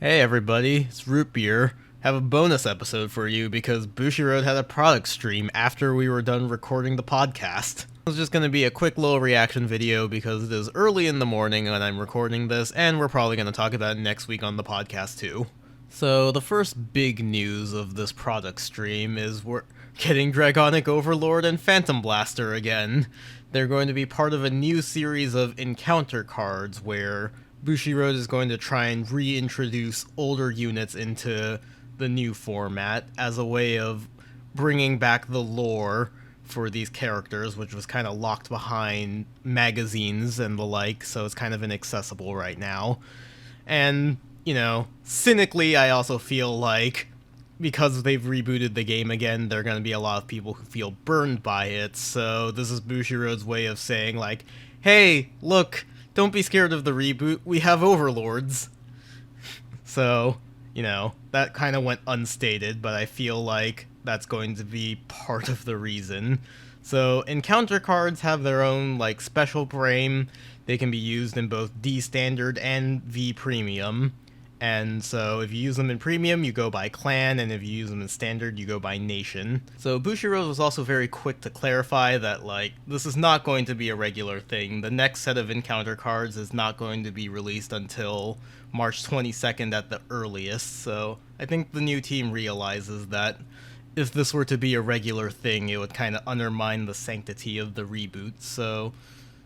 Hey everybody, it's Root Beer. Have a bonus episode for you because Bushiroad had a product stream after we were done recording the podcast. It's just going to be a quick little reaction video because it is early in the morning when I'm recording this, and we're probably going to talk about it next week on the podcast too. So the first big news of this product stream is we're getting Dragonic Overlord and Phantom Blaster again. They're going to be part of a new series of encounter cards where Bushiroad is going to try and reintroduce older units into the new format as a way of bringing back the lore for these characters, which was kind of locked behind magazines and the like, so it's kind of inaccessible right now. And, cynically, I also feel like because they've rebooted the game again, there are going to be a lot of people who feel burned by it, so this is Bushiroad's way of saying, like, hey, look, don't be scared of the reboot, we have overlords. So, that kind of went unstated, but I feel like that's going to be part of the reason. So, encounter cards have their own, special frame. They can be used in both D standard and V premium. And so if you use them in premium, you go by clan, and if you use them in standard, you go by nation. So Bushiroad was also very quick to clarify that, this is not going to be a regular thing. The next set of encounter cards is not going to be released until March 22nd at the earliest, so I think the new team realizes that if this were to be a regular thing, it would kind of undermine the sanctity of the reboot. So,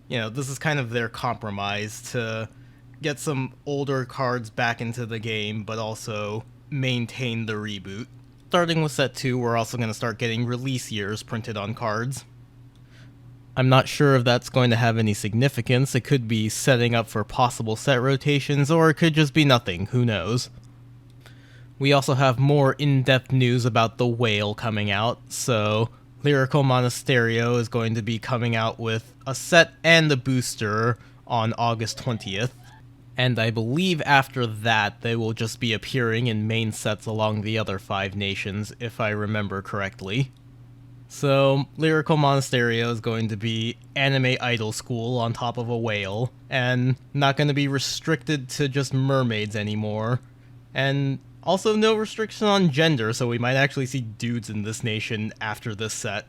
this is kind of their compromise to get some older cards back into the game, but also maintain the reboot. Starting with set 2, we're also going to start getting release years printed on cards. I'm not sure if that's going to have any significance. It could be setting up for possible set rotations, or it could just be nothing, who knows. We also have more in-depth news about the whale coming out, so Lyrical Monasterio is going to be coming out with a set and a booster on August 20th. And I believe after that, they will just be appearing in main sets along the other 5 nations, if I remember correctly. So, Lyrical Monasterio is going to be anime idol school on top of a whale, and not going to be restricted to just mermaids anymore. And also no restriction on gender, so we might actually see dudes in this nation after this set.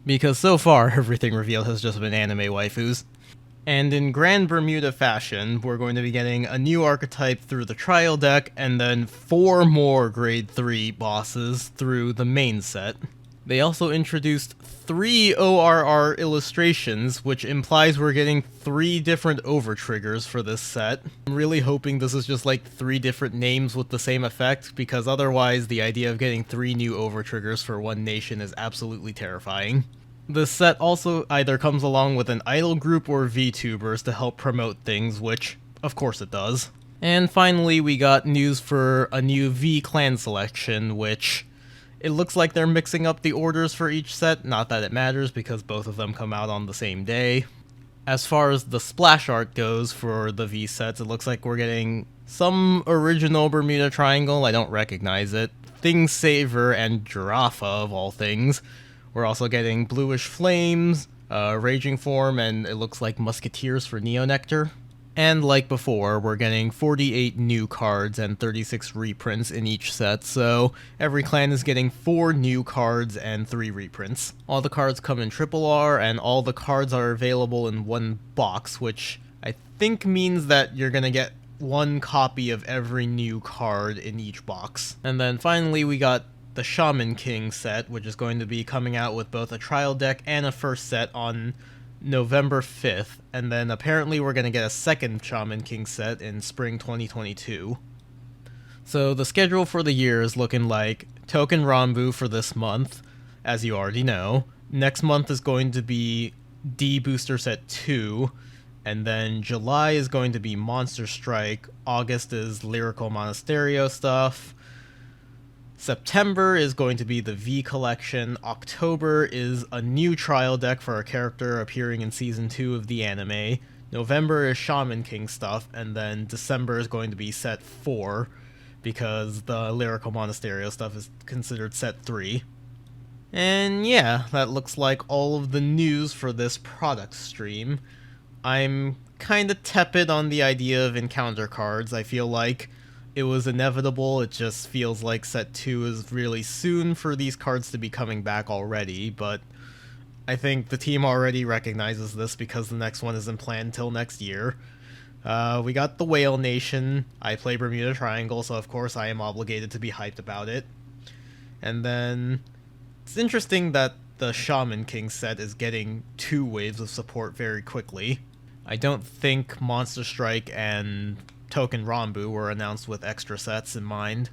Because so far, everything revealed has just been anime waifus. And in Grand Bermuda fashion, we're going to be getting a new archetype through the trial deck, and then 4 more grade 3 bosses through the main set. They also introduced 3 ORR illustrations, which implies we're getting 3 different overtriggers for this set. I'm really hoping this is just 3 different names with the same effect, because otherwise the idea of getting 3 new overtriggers for one nation is absolutely terrifying. This set also either comes along with an idol group or VTubers to help promote things, which, of course it does. And finally, we got news for a new V clan selection, which it looks like they're mixing up the orders for each set, not that it matters because both of them come out on the same day. As far as the splash art goes for the V sets, it looks like we're getting some original Bermuda Triangle, I don't recognize it, Thing Saver, and Giraffe of all things. We're also getting Bluish Flames, Raging Form, and it looks like Musketeers for Neonectar. And like before, we're getting 48 new cards and 36 reprints in each set, so every clan is getting 4 new cards and 3 reprints. All the cards come in Triple R, and all the cards are available in one box, which I think means that you're gonna get 1 copy of every new card in each box. And then finally we got the Shaman King set, which is going to be coming out with both a trial deck and a first set on November 5th, and then apparently we're going to get a second Shaman King set in spring 2022. So the schedule for the year is looking like Token Ranbu for this month, as you already know. Next month is going to be D Booster Set 2, and then July is going to be Monster Strike, August is Lyrical Monasterio stuff, September is going to be the V Collection, October is a new trial deck for a character appearing in Season 2 of the anime, November is Shaman King stuff, and then December is going to be Set 4, because the Lyrical Monasterio stuff is considered Set 3. And yeah, that looks like all of the news for this product stream. I'm kinda tepid on the idea of encounter cards. I feel like it was inevitable. It just feels like set 2 is really soon for these cards to be coming back already, but I think the team already recognizes this because the next one isn't planned till next year. We got the Whale Nation. I play Bermuda Triangle, so of course I am obligated to be hyped about it. And then it's interesting that the Shaman King set is getting 2 waves of support very quickly. I don't think Monster Strike and Token Rambu were announced with extra sets in mind.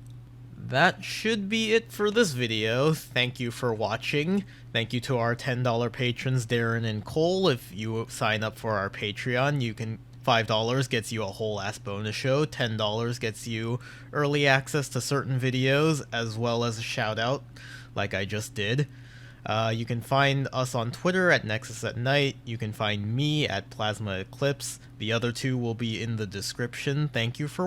That should be it for this video. Thank you for watching. Thank you to our $10 patrons Darren and Cole. If you sign up for our Patreon, you can $5 gets you a whole ass bonus show, $10 gets you early access to certain videos, as well as a shout out, like I just did. You can find us on Twitter at Nexus at Night. You can find me at Plasma Eclipse. The other 2 will be in the description. Thank you for